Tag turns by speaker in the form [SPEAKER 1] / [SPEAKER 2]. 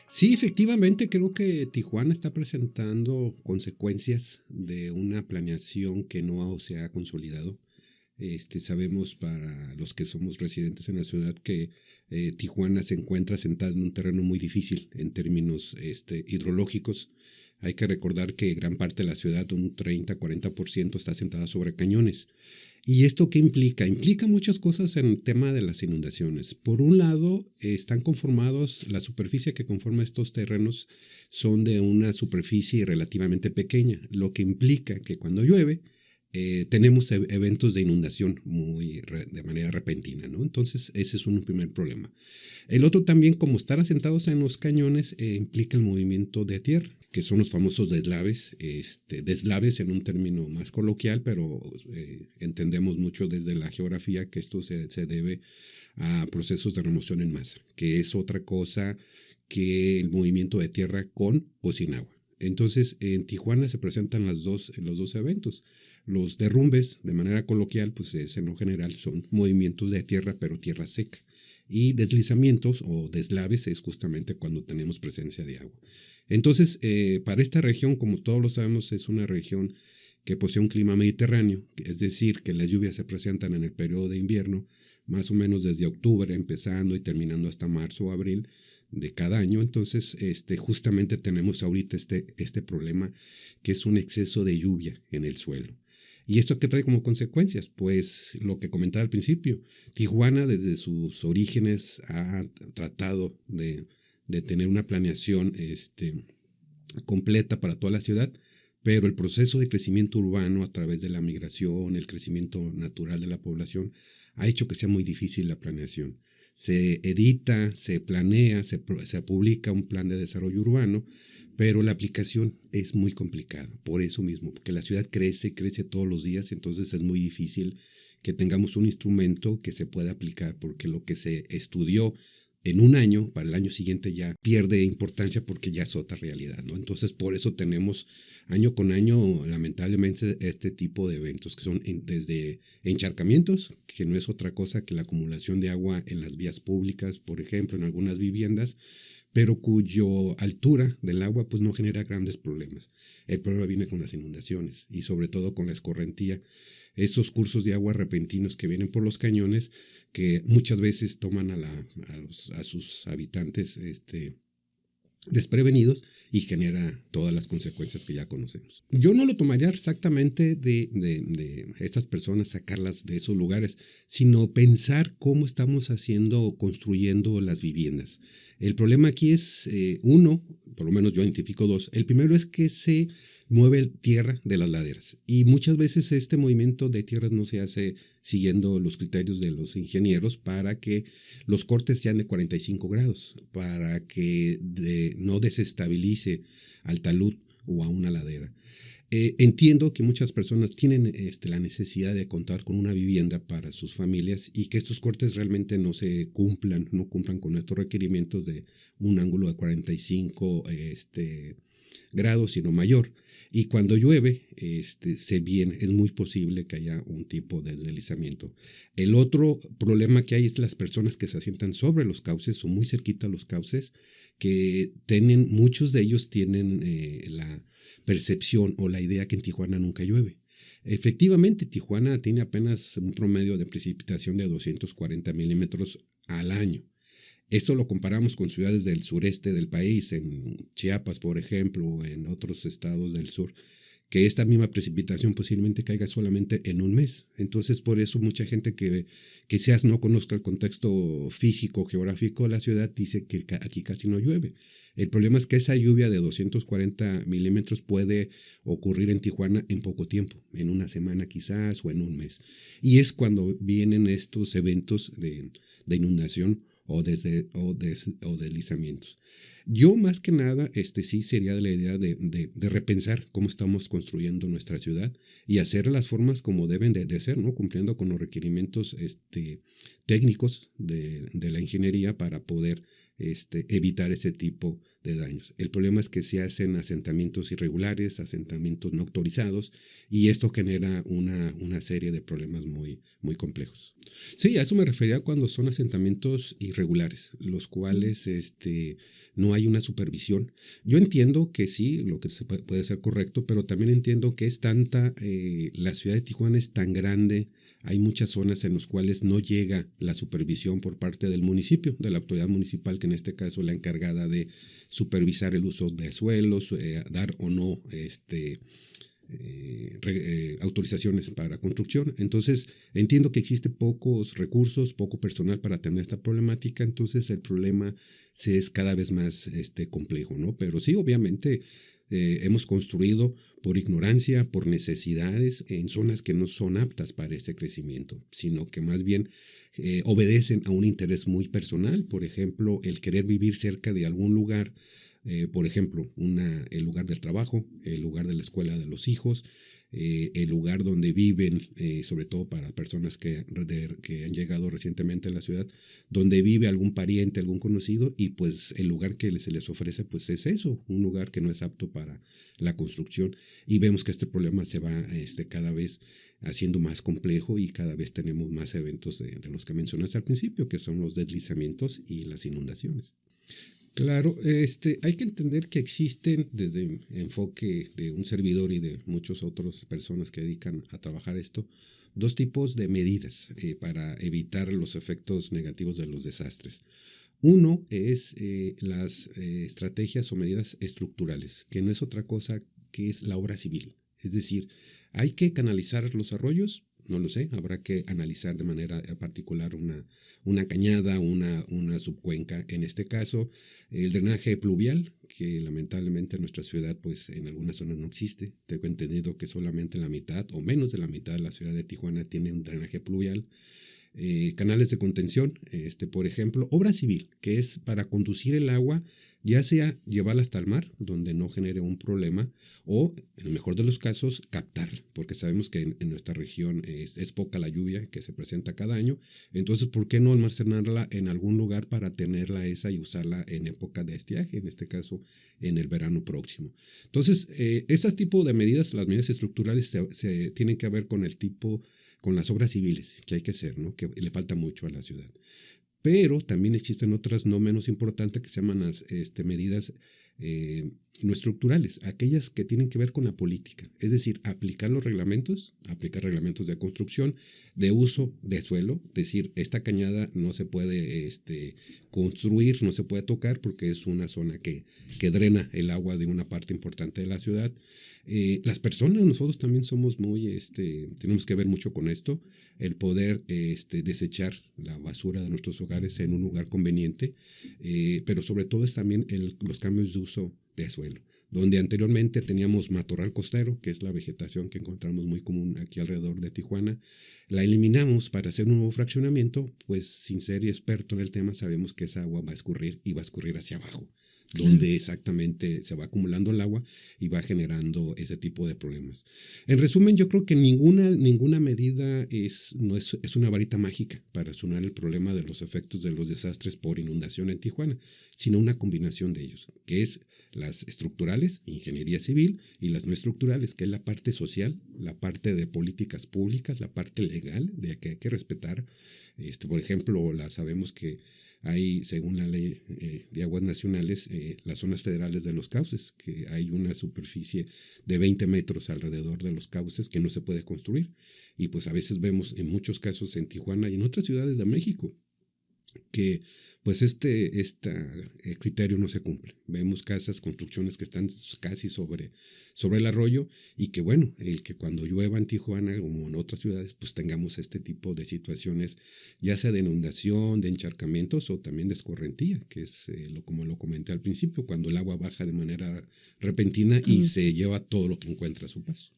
[SPEAKER 1] Sí, efectivamente, creo que Tijuana está presentando consecuencias de una planeación que no se ha consolidado. Sabemos para los que somos residentes en la ciudad que Tijuana se encuentra sentada en un terreno muy difícil en términos hidrológicos. Hay que recordar que gran parte de la ciudad, un 30-40%, está sentada sobre cañones. ¿Y esto qué implica? Implica muchas cosas en el tema de las inundaciones. Por un lado, están conformados, la superficie que conforma estos terrenos son de una superficie relativamente pequeña, lo que implica que cuando llueve, tenemos eventos de inundación de manera repentina, ¿no? Entonces, ese es un primer problema. El otro también, como estar asentados en los cañones, implica el movimiento de tierra, que son los famosos deslaves, deslaves en un término más coloquial, pero entendemos mucho desde la geografía que esto se debe a procesos de remoción en masa, que es otra cosa que el movimiento de tierra con o sin agua. Entonces, en Tijuana se presentan los dos eventos. Los derrumbes, de manera coloquial, pues en lo general son movimientos de tierra, pero tierra seca. Y deslizamientos o deslaves es justamente cuando tenemos presencia de agua. Entonces, para esta región, como todos lo sabemos, es una región que posee un clima mediterráneo, es decir, que las lluvias se presentan en el periodo de invierno, más o menos desde octubre, empezando y terminando hasta marzo o abril de cada año. Entonces, justamente tenemos ahorita este problema que es un exceso de lluvia en el suelo. ¿Y esto qué trae como consecuencias? Pues lo que comentaba al principio, Tijuana desde sus orígenes ha tratado de tener una planeación completa para toda la ciudad, pero el proceso de crecimiento urbano a través de la migración, el crecimiento natural de la población, ha hecho que sea muy difícil la planeación. Se edita, se planea, se publica un plan de desarrollo urbano, pero la aplicación es muy complicada, por eso mismo, porque la ciudad crece todos los días, entonces es muy difícil que tengamos un instrumento que se pueda aplicar, porque lo que se estudió en un año, para el año siguiente ya pierde importancia porque ya es otra realidad, ¿no? Entonces, por eso tenemos año con año, lamentablemente, este tipo de eventos que son desde encharcamientos, que no es otra cosa que la acumulación de agua en las vías públicas, por ejemplo, en algunas viviendas, pero cuyo altura del agua pues no genera grandes problemas. El problema viene con las inundaciones y sobre todo con la escorrentía, esos cursos de agua repentinos que vienen por los cañones que muchas veces toman a sus habitantes desprevenidos y genera todas las consecuencias que ya conocemos. Yo no lo tomaría exactamente de estas personas sacarlas de esos lugares, sino pensar cómo estamos haciendo, construyendo las viviendas. El problema aquí es uno, por lo menos yo identifico dos. El primero es que se mueve tierra de las laderas y muchas veces este movimiento de tierras no se hace siguiendo los criterios de los ingenieros para que los cortes sean de 45 grados, para que no desestabilice al talud o a una ladera. Entiendo que muchas personas tienen la necesidad de contar con una vivienda para sus familias y que estos cortes realmente no cumplan con estos requerimientos de un ángulo de 45 grados, sino mayor. Y cuando llueve, es muy posible que haya un tipo de deslizamiento. El otro problema que hay es las personas que se asientan sobre los cauces o muy cerquita a los cauces, que muchos de ellos tienen la percepción o la idea que en Tijuana nunca llueve. Efectivamente, Tijuana tiene apenas un promedio de precipitación de 240 milímetros al año. Esto lo comparamos con ciudades del sureste del país, en Chiapas, por ejemplo, o en otros estados del sur, que esta misma precipitación posiblemente caiga solamente en un mes. Entonces, por eso mucha gente que quizás no conozca el contexto físico, geográfico de la ciudad, dice que aquí casi no llueve. El problema es que esa lluvia de 240 milímetros puede ocurrir en Tijuana en poco tiempo, en una semana quizás o en un mes. Y es cuando vienen estos eventos de inundación o deslizamientos. Yo más que nada, sí sería de la idea de repensar cómo estamos construyendo nuestra ciudad y hacer las formas como deben de ser, ¿no? Cumpliendo con los requerimientos técnicos de la ingeniería para poder evitar ese tipo de daños. El problema es que se hacen asentamientos irregulares, asentamientos no autorizados, y esto genera una serie de problemas muy, muy complejos. Sí, a eso me refería cuando son asentamientos irregulares, los cuales no hay una supervisión. Yo entiendo que sí, lo que puede ser correcto, pero también entiendo que es tanta, la ciudad de Tijuana es tan grande, hay muchas zonas en las cuales no llega la supervisión por parte del municipio, de la autoridad municipal, que en este caso es la encargada de supervisar el uso de suelos, dar o no autorizaciones para construcción. Entonces, entiendo que existe pocos recursos, poco personal para atender esta problemática, entonces el problema se es cada vez más complejo, ¿no? Pero sí, obviamente, hemos construido por ignorancia, por necesidades, en zonas que no son aptas para ese crecimiento, sino que más bien obedecen a un interés muy personal, por ejemplo, el querer vivir cerca de algún lugar, por ejemplo, el lugar del trabajo, el lugar de la escuela de los hijos, el lugar donde viven, sobre todo para personas que han llegado recientemente a la ciudad, donde vive algún pariente, algún conocido, y pues el lugar que se les ofrece pues es eso, un lugar que no es apto para la construcción, y vemos que este problema se va cada vez haciendo más complejo y cada vez tenemos más eventos de los que mencionaste al principio, que son los deslizamientos y las inundaciones. Claro, hay que entender que existen desde el enfoque de un servidor y de muchas otras personas que dedican a trabajar esto, dos tipos de medidas para evitar los efectos negativos de los desastres. Uno es las estrategias o medidas estructurales, que no es otra cosa que es la obra civil. Es decir, hay que canalizar los arroyos, no lo sé, habrá que analizar de manera particular una cañada, una subcuenca. En este caso, el drenaje pluvial, que lamentablemente en nuestra ciudad, pues en algunas zonas no existe. Tengo entendido que solamente la mitad o menos de la mitad de la ciudad de Tijuana tiene un drenaje pluvial. Canales de contención, por ejemplo, obra civil, que es para conducir el agua, ya sea llevarla hasta el mar, donde no genere un problema, o en el mejor de los casos, captarla, porque sabemos que en nuestra región es poca la lluvia que se presenta cada año, entonces, ¿por qué no almacenarla en algún lugar para tenerla esa y usarla en época de estiaje, en este caso, en el verano próximo? Entonces, esas tipos de medidas, las medidas estructurales, se tienen que ver con las obras civiles que hay que hacer, ¿no? Que le falta mucho a la ciudad. Pero también existen otras no menos importantes que se llaman las medidas no estructurales, aquellas que tienen que ver con la política, es decir, aplicar reglamentos de construcción, de uso de suelo, decir, esta cañada no se puede construir, no se puede tocar porque es una zona que drena el agua de una parte importante de la ciudad. Las personas, nosotros también somos tenemos que ver mucho con esto, el poder desechar la basura de nuestros hogares en un lugar conveniente, pero sobre todo es también los cambios de uso de suelo, donde anteriormente teníamos matorral costero, que es la vegetación que encontramos muy común aquí alrededor de Tijuana, la eliminamos para hacer un nuevo fraccionamiento, pues sin ser experto en el tema sabemos que esa agua va a escurrir y va a escurrir hacia abajo, donde exactamente se va acumulando el agua y va generando ese tipo de problemas. En resumen, yo creo que ninguna medida es una varita mágica para solucionar el problema de los efectos de los desastres por inundación en Tijuana, sino una combinación de ellos, que es las estructurales, ingeniería civil, y las no estructurales, que es la parte social, la parte de políticas públicas, la parte legal, de que hay que respetar. Por ejemplo, sabemos que hay, según la ley de aguas nacionales, las zonas federales de los cauces, que hay una superficie de 20 metros alrededor de los cauces que no se puede construir. Y pues a veces vemos en muchos casos en Tijuana y en otras ciudades de México que pues este criterio no se cumple. Vemos construcciones que están casi sobre el arroyo y que bueno, el que cuando llueva en Tijuana como en otras ciudades, pues tengamos este tipo de situaciones, ya sea de inundación, de encharcamientos o también de escorrentía, que es como lo comenté al principio, cuando el agua baja de manera repentina y se lleva todo lo que encuentra a su paso.